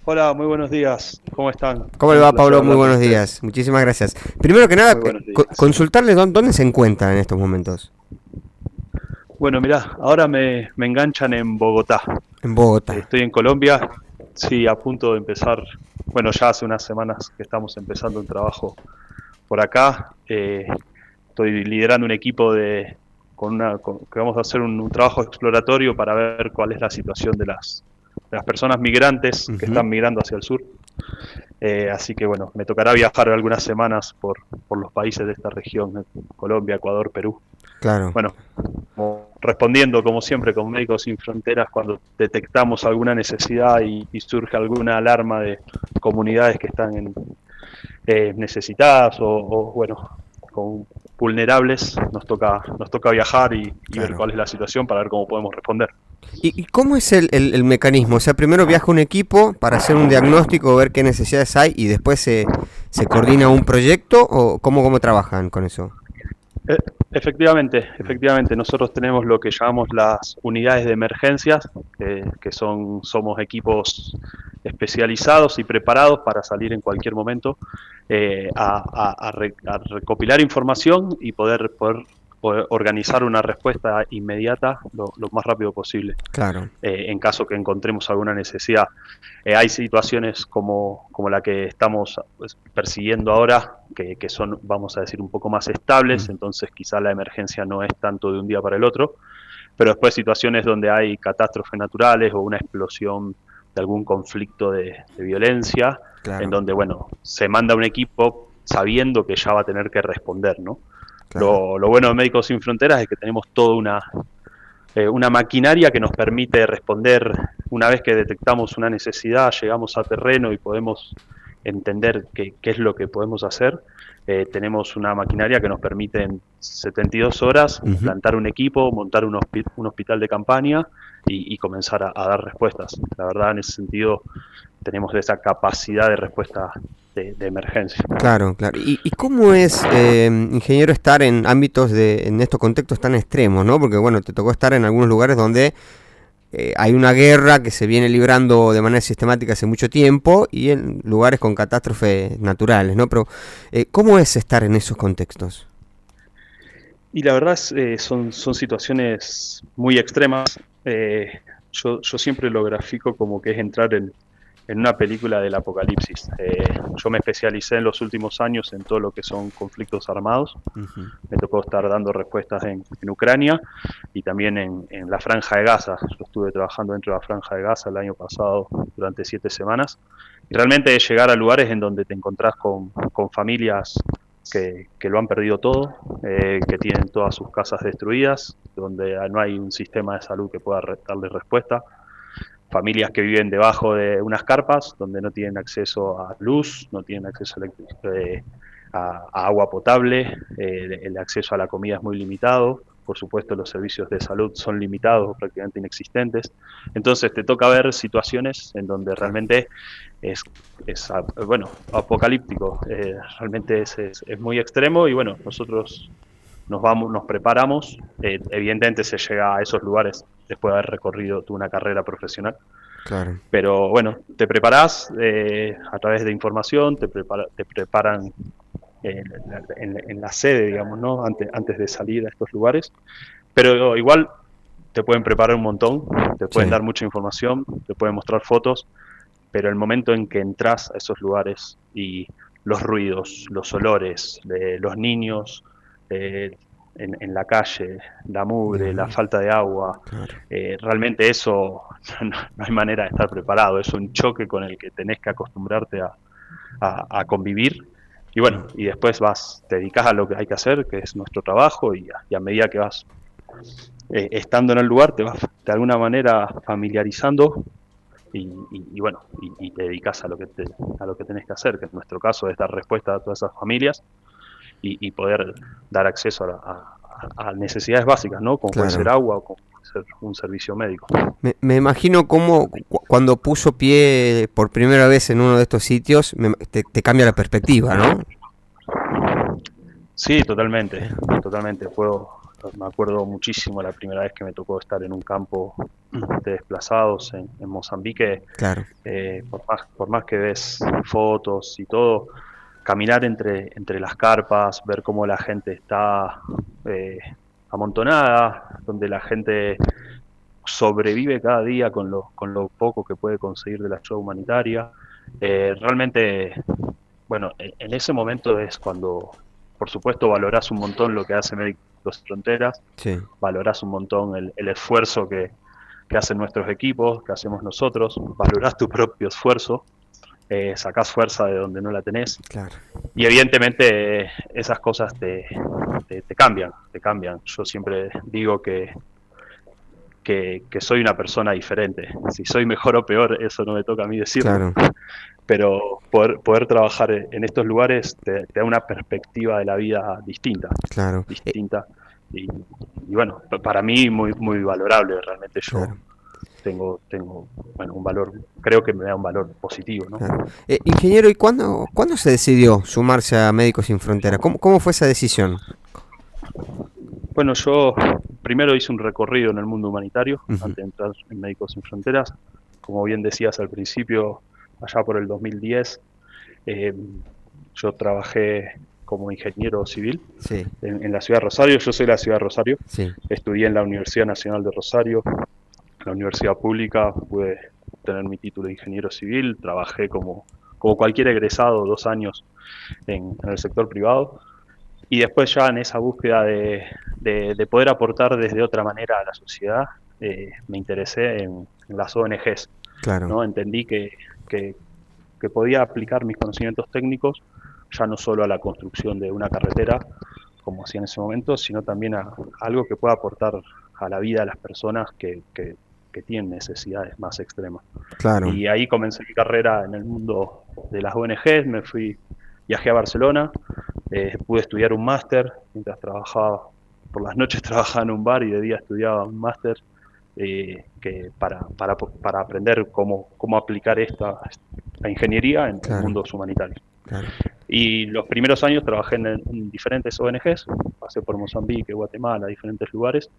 Hola, muy buenos días. ¿Cómo están? ¿Cómo le Un va, placer Pablo? Muy hablar con buenos ustedes. días. Muchísimas gracias. Primero que nada, Muy buenos días. consultarle dónde se encuentran en estos momentos. Bueno, mirá, ahora me enganchan en Bogotá. En Bogotá. Estoy en Colombia, sí, a punto de empezar. Bueno, ya hace unas semanas que estamos empezando un trabajo por acá. Estoy liderando un equipo que vamos a hacer un trabajo exploratorio para ver cuál es la situación de las personas migrantes que Ujú. están migrando hacia el sur. Así que bueno, me tocará viajar algunas semanas por los países de esta región, Colombia, Ecuador, Perú. Claro. Bueno, respondiendo como siempre con Médicos Sin Fronteras cuando detectamos alguna necesidad y surge alguna alarma de comunidades que están necesitadas bueno, con vulnerables, nos toca viajar y ver Claro. cuál es la situación para ver cómo podemos responder. ¿Y cómo es el mecanismo? O sea, primero viaja un equipo para hacer un diagnóstico, ver qué necesidades hay y después se coordina un proyecto o cómo trabajan con eso. Eh, efectivamente, nosotros tenemos lo que llamamos las unidades de emergencias, que somos equipos especializados y preparados para salir en cualquier momento a recopilar información y poder organizar una respuesta inmediata lo más rápido posible Claro. en caso que encontremos alguna necesidad. Hay situaciones como la que estamos persiguiendo ahora, que son, vamos a decir, un poco más estables, Mm. entonces quizá la emergencia no es tanto de un día para el otro, pero después situaciones donde hay catástrofes naturales o una explosión de algún conflicto de violencia, en Claro. donde, bueno, se manda un equipo sabiendo que ya va a tener que responder, ¿no? Claro. Lo bueno de Médicos Sin Fronteras es que tenemos toda una maquinaria que nos permite responder una vez que detectamos una necesidad, llegamos a terreno y podemos entender qué es lo que podemos hacer. Tenemos una maquinaria que nos permite en 72 horas Ujú. plantar un equipo, montar un hospital de campaña y comenzar a dar respuestas. La verdad, en ese sentido, tenemos esa capacidad de respuesta de emergencia. Claro, claro. ¿Y cómo es, ingeniero, estar en ámbitos en estos contextos tan extremos, ¿no? Porque, bueno, te tocó estar en algunos lugares donde hay una guerra que se viene librando de manera sistemática hace mucho tiempo y en lugares con catástrofes naturales, ¿no? Pero, ¿cómo es estar en esos contextos? Y la verdad son situaciones muy extremas. Yo siempre lo grafico como que es entrar en una película del apocalipsis. Yo me especialicé en los últimos años en todo lo que son conflictos armados. Ujú. Me tocó estar dando respuestas en Ucrania y también en la Franja de Gaza. Yo estuve trabajando dentro de la Franja de Gaza el año pasado durante 7 semanas. Y realmente llegar a lugares en donde te encontrás con familias que lo han perdido todo, que tienen todas sus casas destruidas, donde no hay un sistema de salud que pueda darle respuesta, familias que viven debajo de unas carpas, donde no tienen acceso a luz, no tienen acceso a agua potable, el acceso a la comida es muy limitado, por supuesto los servicios de salud son limitados o prácticamente inexistentes, entonces te toca ver situaciones en donde Claro. realmente bueno, apocalíptico, realmente es muy extremo y bueno, nosotros nos preparamos, evidentemente se llega a esos lugares después de haber recorrido tú una carrera profesional, Claro. pero bueno, te preparás a través de información, te preparan en la sede, digamos, ¿no? Antes de salir a estos lugares, pero igual te pueden preparar un montón, te pueden Sí. dar mucha información, te pueden mostrar fotos, pero el momento en que entras a esos lugares y los ruidos, los olores de los niños en la calle, la mugre, la Ujú. falta de agua, Claro. realmente eso no hay manera de estar preparado, es un choque con el que tenés que acostumbrarte a convivir. Y bueno, y después te dedicas a lo que hay que hacer, que es nuestro trabajo, y a medida que vas estando en el lugar, te vas de alguna manera familiarizando y bueno, y te dedicas a lo que tenés que hacer, que en nuestro caso es dar respuesta a todas esas familias y poder dar acceso a necesidades básicas, ¿no? Como puede ser Claro. agua o como puede ser un servicio médico. Me imagino cómo cuando puso pie por primera vez en uno de estos sitios, te cambia la perspectiva, ¿no? Sí, totalmente, totalmente. Me acuerdo muchísimo la primera vez que me tocó estar en un campo de desplazados en Mozambique. Claro. Por más que ves fotos y todo, caminar entre las carpas, ver cómo la gente está amontonada, donde la gente sobrevive cada día con lo poco que puede conseguir de la ayuda humanitaria. Realmente, bueno, en ese momento es cuando, por supuesto, valorás un montón lo que hace Médicos Sin Fronteras, Sí. valorás un montón el esfuerzo que hacen nuestros equipos, que hacemos nosotros, valorás tu propio esfuerzo, sacás fuerza de donde no la tenés. Claro. Y evidentemente esas cosas te cambian, te cambian. Yo siempre digo que soy una persona diferente. Si soy mejor o peor, eso no me toca a mí decirlo. Claro. Pero poder trabajar en estos lugares te da una perspectiva de la vida distinta. Claro. Distinta. Y bueno, para mí muy, muy valorable. Realmente yo Claro. tengo bueno, un valor, creo que me da un valor positivo, ¿no? Claro. Ingeniero, ¿y cuándo se decidió sumarse a Médicos Sin Fronteras? ¿Cómo fue esa decisión? Bueno, yo primero hice un recorrido en el mundo humanitario, antes de entrar en Médicos Sin Fronteras. Como bien decías al principio, allá por el 2010, yo trabajé como ingeniero civil. Sí. en la ciudad de Rosario. Yo soy de la ciudad de Rosario. Sí. Estudié en la Universidad Nacional de Rosario, la universidad pública, pude tener mi título de ingeniero civil. Trabajé como cualquier egresado 2 años en el sector privado. Y después ya en esa búsqueda de poder aportar desde otra manera a la sociedad, me interesé en las ONGs. Claro. ¿no? Entendí que podía aplicar mis conocimientos técnicos ya no solo a la construcción de una carretera, como hacía en ese momento, sino también a algo que pueda aportar a la vida de las personas que tienen necesidades más extremas. Claro. Y ahí comencé mi carrera en el mundo de las ONGs, viajé a Barcelona, pude estudiar un máster, mientras trabajaba, por las noches trabajaba en un bar y de día estudiaba un máster que para aprender cómo aplicar esta ingeniería en mundos humanitarios. Claro. Y los primeros años trabajé en diferentes ONGs, pasé por Mozambique, Guatemala, diferentes lugares,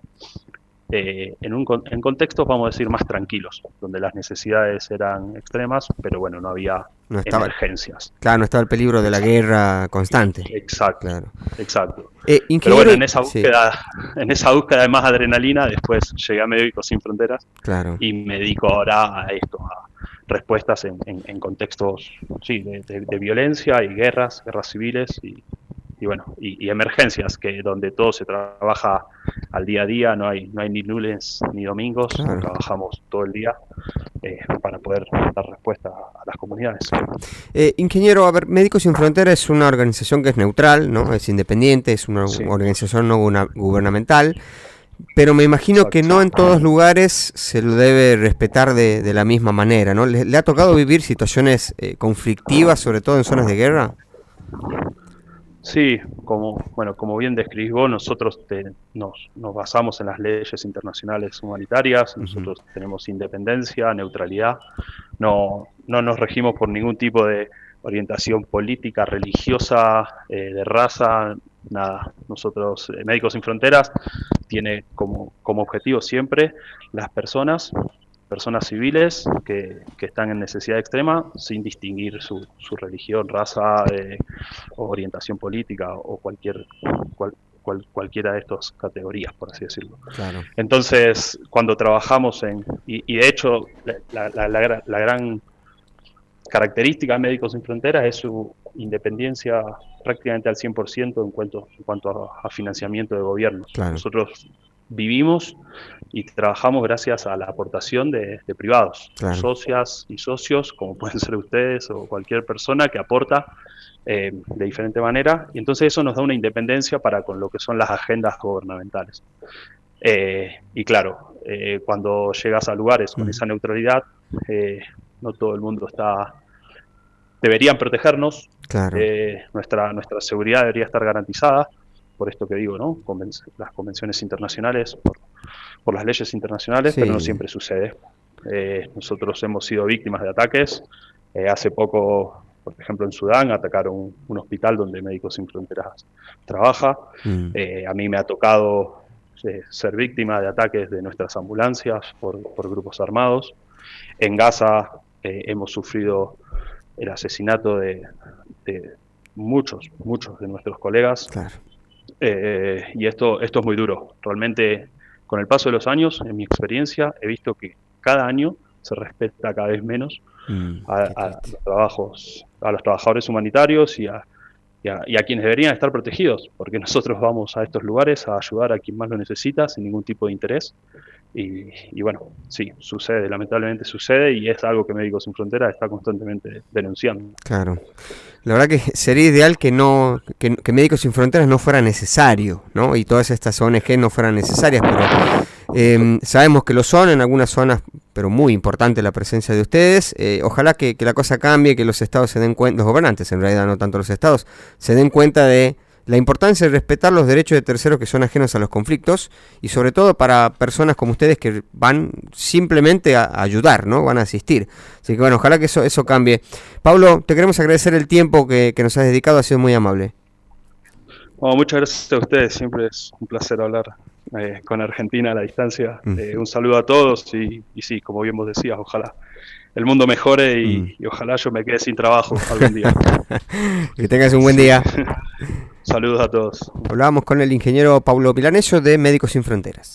en contextos, vamos a decir, más tranquilos, donde las necesidades eran extremas, pero bueno, no había emergencias. Claro, no estaba el peligro de la guerra constante. Exacto, claro. Exacto. Pero bueno, en esa búsqueda de más adrenalina, después llegué a Médicos Sin Fronteras. Claro. Y me dedico ahora a esto, a respuestas en contextos de violencia y guerras civiles y emergencias, que donde todo se trabaja al día a día, no hay ni lunes ni domingos. Claro. Trabajamos todo el día para poder dar respuesta a las comunidades. Ingeniero, a ver, Médicos Sin Fronteras es una organización que es neutral, ¿no? Es independiente, es una organización no gubernamental, pero me imagino que no en todos lugares se lo debe respetar de la misma manera, ¿no? ¿Le ha tocado vivir situaciones conflictivas, sobre todo en zonas de guerra? Sí, como bien describís vos, nosotros nos basamos en las leyes internacionales humanitarias. Nosotros tenemos independencia, neutralidad, no nos regimos por ningún tipo de orientación política, religiosa, de raza, nada. Nosotros, Médicos Sin Fronteras, tiene como objetivo siempre las personas civiles que están en necesidad extrema, sin distinguir su religión, raza, orientación política o cualquiera de estas categorías, por así decirlo. Claro. Entonces, cuando trabajamos y de hecho la gran característica de Médicos Sin Fronteras es su independencia prácticamente al 100% en cuanto a financiamiento de gobiernos. Claro. Nosotros vivimos y trabajamos gracias a la aportación de privados, claro. Socias y socios, como pueden ser ustedes o cualquier persona que aporta de diferente manera, y entonces eso nos da una independencia para con lo que son las agendas gubernamentales. Y claro, cuando llegas a lugares con esa neutralidad, no todo el mundo deberían protegernos, claro. Nuestra seguridad debería estar garantizada, por esto que digo, ¿no? Las convenciones internacionales, por las leyes internacionales, sí. Pero no siempre sucede. Nosotros hemos sido víctimas de ataques. Hace poco, por ejemplo, en Sudán, atacaron un hospital donde Médicos Sin Fronteras trabaja. A mí me ha tocado ser víctima de ataques de nuestras ambulancias por grupos armados. En Gaza hemos sufrido el asesinato de muchos de nuestros colegas. Claro. Y esto es muy duro. Realmente, con el paso de los años, en mi experiencia, he visto que cada año se respeta cada vez menos a los trabajadores humanitarios y a quienes deberían estar protegidos, porque nosotros vamos a estos lugares a ayudar a quien más lo necesita sin ningún tipo de interés. Y bueno, sí, sucede, lamentablemente sucede, y es algo que Médicos Sin Fronteras está constantemente denunciando. Claro. La verdad que sería ideal que Médicos Sin Fronteras no fuera necesario, ¿no? Y todas estas ONG no fueran necesarias, pero sabemos que lo son en algunas zonas, pero muy importante la presencia de ustedes. Ojalá que la cosa cambie, que los estados se den cuenta, los gobernantes en realidad, no tanto los estados, se den cuenta de la importancia de respetar los derechos de terceros que son ajenos a los conflictos, y sobre todo para personas como ustedes que van simplemente a ayudar, ¿no? Van a asistir. Así que bueno, ojalá que eso cambie. Pablo, te queremos agradecer el tiempo que nos has dedicado, ha sido muy amable. Bueno, muchas gracias a ustedes, siempre es un placer hablar con Argentina a la distancia. Un saludo a todos y sí, como bien vos decías, ojalá el mundo mejore y ojalá yo me quede sin trabajo algún día. Que tengas un buen día. Saludos a todos. Hablábamos con el ingeniero Pablo Milanesio de Médicos Sin Fronteras.